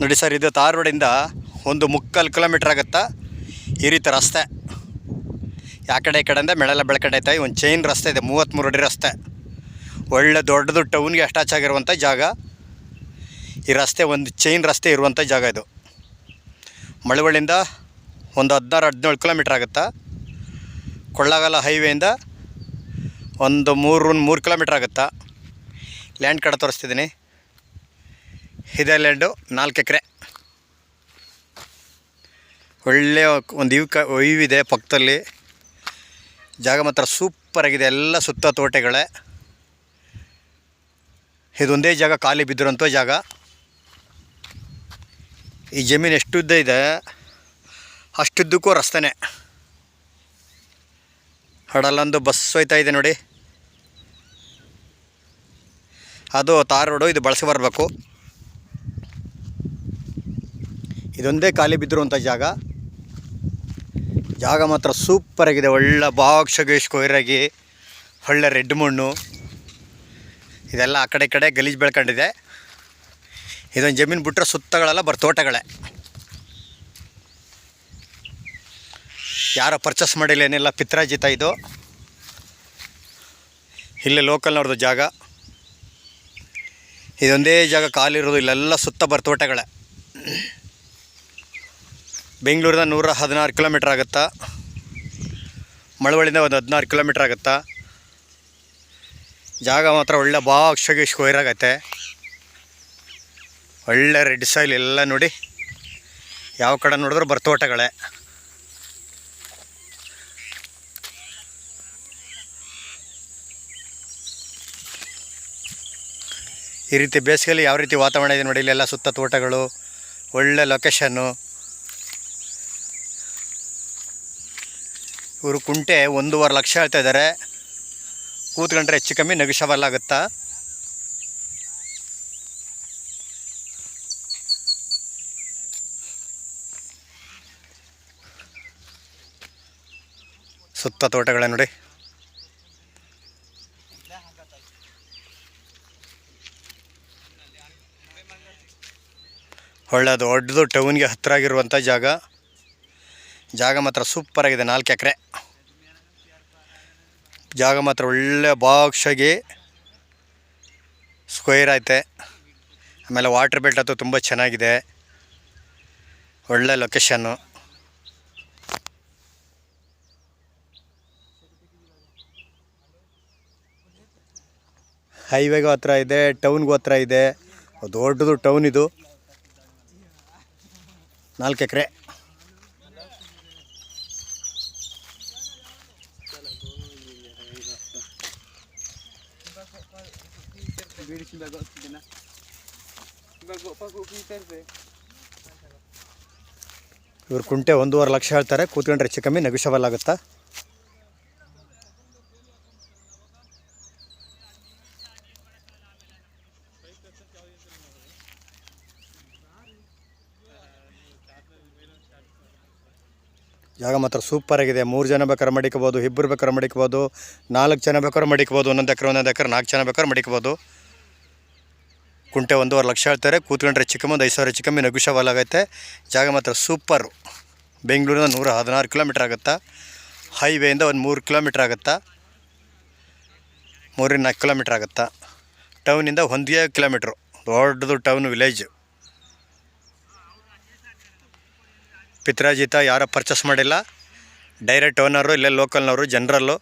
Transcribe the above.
ನೋಡಿ ಸರ್, ಇದು ತಾರ್ ರೋಡಿಂದ ಒಂದು 3/4 ಕಿಲೋಮೀಟ್ರ್ ಆಗುತ್ತಾ ಈ ರೀತಿ ರಸ್ತೆ. ಯಾವ ಕಡೆ ಈ ಕಡೆಯಿಂದ ಮೆಳೆಲ್ಲ ಬೆಳಕಡೆ ಐತೆ. ಒಂದು ಚೈನ್ ರಸ್ತೆ ಇದೆ, 33 ಅಡಿ ರಸ್ತೆ. ಒಳ್ಳೆ ದೊಡ್ಡದು ಟೌನ್ಗೆ ಅಟ್ಯಾಚ್ ಆಗಿರುವಂಥ ಜಾಗ ಈ ರಸ್ತೆ. ಒಂದು ಚೈನ್ ರಸ್ತೆ ಇರುವಂಥ ಜಾಗ ಇದು. ಮಳವಳ್ಳಿಯಿಂದ ಒಂದು 16-17 ಕಿಲೋಮೀಟ್ರ್ ಆಗುತ್ತಾ. ಕೊಳ್ಳೇಗಾಲ ಹೈವೇಯಿಂದ ಒಂದು 3 ಕಿಲೋಮೀಟ್ರ್ ಆಗುತ್ತಾ. ಲ್ಯಾಂಡ್ ಕಡೆ ತೋರಿಸ್ತಿದ್ದೀನಿ. ಇದೇ ಲ್ಯಾಂಡು 4 ಎಕರೆ. ಒಳ್ಳೆಯ ಒಂದು ಇವಿದೆ ಪಕ್ಕದಲ್ಲಿ. ಜಾಗ ಮಾತ್ರ ಸೂಪರಾಗಿದೆ. ಎಲ್ಲ ಸುತ್ತ ತೋಟಗಳೇ. ಇದೊಂದೇ ಜಾಗ ಖಾಲಿ ಬಿದ್ದಿರೋಂಥ ಜಾಗ. ಈ ಜಮೀನು ಎಷ್ಟುದ್ದ ಇದೆ ಅಷ್ಟುದ್ದಕ್ಕೂ ರಸ್ತೆನೇ. ಹಡಲ್ಲೊಂದು ಬಸ್ ಹೋಯ್ತಾ ಇದೆ ನೋಡಿ, ಅದು ತಾರ್ ರೋಡು. ಇದು ಬಳಸಿ ಬರಬೇಕು. ಇದೊಂದೇ ಖಾಲಿ ಬಿದ್ದಿರುವಂಥ ಜಾಗ. ಜಾಗ ಮಾತ್ರ ಸೂಪರಾಗಿದೆ. ಒಳ್ಳೆ ಬಾಕ್ಷಗೇಶ್ ಕೊಯ್ರಾಗಿ ಒಳ್ಳೆ ರೆಡ್ ಮಣ್ಣು ಇದೆಲ್ಲ ಆ ಕಡೆ ಈ ಕಡೆ ಗಲೀಜು ಬೆಳ್ಕೊಂಡಿದೆ. ಇದೊಂದು ಜಮೀನು ಬಿಟ್ಟರೆ ಸುತ್ತಗಳೆಲ್ಲ ತೋಟಗಳೇ. ಯಾರೋ ಪರ್ಚೇಸ್ ಮಾಡಿಲ್ಲ, ಏನಿಲ್ಲ, ಪಿತ್ರಾಜಿತ ಇದು. ಇಲ್ಲೇ ಲೋಕಲ್ನವ್ರದ್ದು ಜಾಗ. ಇದೊಂದೇ ಜಾಗ ಖಾಲಿರೋದು. ಇಲ್ಲೆಲ್ಲ ಸುತ್ತ ತೋಟಗಳೇ. ಬೆಂಗಳೂರಿಂದ 116 ಕಿಲೋಮೀಟ್ರ್ ಆಗುತ್ತಾ. ಮಳವಳ್ಳಿಯಿಂದ ಒಂದು 16 ಕಿಲೋಮೀಟ್ರ್ ಆಗುತ್ತಾ. ಜಾಗ ಮಾತ್ರ ಒಳ್ಳೆ ಬಾಕ್ಷಗೇಶ್ ಕೊಯ್ರಾಗತ್ತೆ. ಒಳ್ಳೆ ರೆಡ್ ಸಾಯಿಲ್ ಎಲ್ಲ ನೋಡಿ. ಯಾವ ಕಡೆ ನೋಡಿದ್ರು ತೋಟಗಳೇ. ಈ ರೀತಿ ಬೇಸಿಗೆಯಲ್ಲಿ ಯಾವ ರೀತಿ ವಾತಾವರಣ ಇದೆ ನೋಡಿ. ಇಲ್ಲೆಲ್ಲ ಸುತ್ತ ತೋಟಗಳು, ಒಳ್ಳೆ ಲೊಕೇಶನ್ನು. ಇವರು ಕುಂಟೆ 1.5 ಲಕ್ಷ ಹೇಳ್ತಾ ಇದ್ದಾರೆ. ಕೂತ್ಕೊಂಡ್ರೆ ಹೆಚ್ಚು ಕಮ್ಮಿ ನೆಗೋಷಿಯಬಲ್. ಸುತ್ತ ತೋಟಗಳೇ ನೋಡಿ. ಒಳ್ಳೆ ದೊಡ್ಡದು ಟೌನ್ಗೆ ಹತ್ತಿರ ಆಗಿರುವಂಥ ಜಾಗ. ಜಾಗ ಮಾತ್ರ ಸೂಪರಾಗಿದೆ. 4 ಎಕರೆ ಜಾಗ ಮಾತ್ರ ಒಳ್ಳೆ ಬಾಕ್ಷಾಗಿ ಸ್ಕ್ವೇರ್ ಐತೆ. ಆಮೇಲೆ ವಾಟರ್ ಬೆಲ್ಟ್ ಅಂತೂ ತುಂಬ ಚೆನ್ನಾಗಿದೆ. ಒಳ್ಳೆ ಲೊಕೇಶನ್ನು. ಹೈವೇಗೂ ಹತ್ರ ಇದೆ, ಟೌನ್ಗೂ ಹತ್ರ ಇದೆ. ದೊಡ್ಡದು ಟೌನ್ ಇದು. 4 ಎಕರೆ. ಇವ್ರು ಕುಂಟೆ 1.5 ಲಕ್ಷ ಹೇಳ್ತಾರೆ. ಕೂತ್ಕೊಂಡ್ರೆ ಹೆಚ್ಚು ಕಮ್ಮಿ ನೆಗೋಷಿಯಬಲ್ ಆಗುತ್ತಾ. ಜಾಗ ಮಾತ್ರ ಸೂಪರಾಗಿದೆ. 3 ಜನ ಬೇಕಾದ್ರೆ ಮಡಿಕೋಬೋದು, 2 ಬೇಕಾದ್ರೆ ಮಡಿಕೋಬೋದು, 4 ಜನ ಬೇಕಾದ್ರೆ ಮಡಿಕೋಬೋದು. 1 ಎಕರೆ 4 ಜನ ಬೇಕಾದ್ರೆ ಮಡಿಕೋಬೋದು. ಕುಂಟೆ 1.5 ಲಕ್ಷ ಹೇಳ್ತಾರೆ. ಕೂತ್ಕೊಂಡ್ರೆ ಹೆಚ್ಚು ಕಮ್ಮಿ 5,000 ಹೆಚ್ಚು ಕಮ್ಮಿ ನೆಗೋಷಿಯಬಲ್ ಆಗುತ್ತೆ. ಜಾಗ ಮಾತ್ರ ಸೂಪರು. ಬೆಂಗಳೂರಿಂದ 116 ಕಿಲೋಮೀಟ್ರ್ ಆಗುತ್ತಾ. ಹೈವೇಯಿಂದ ಒಂದು 3 ಕಿಲೋಮೀಟ್ರ್ ಆಗುತ್ತಾ. 3-4 ಕಿಲೋಮೀಟ್ರ್ ಆಗುತ್ತಾ. ಟೌನಿಂದ 1 ಕಿಲೋಮೀಟ್ರು. ದೊಡ್ಡದು ಟೌನ್ ವಿಲೇಜು. ಪಿತ್ರಾಜಿತ ಯಾರೋ ಪರ್ಚೇಸ್ ಮಾಡಿಲ್ಲ. ಡೈರೆಕ್ಟ್ ಓನರು, ಇಲ್ಲೇ ಲೋಕಲ್ನವರು, ಜನರಲ್ಲು.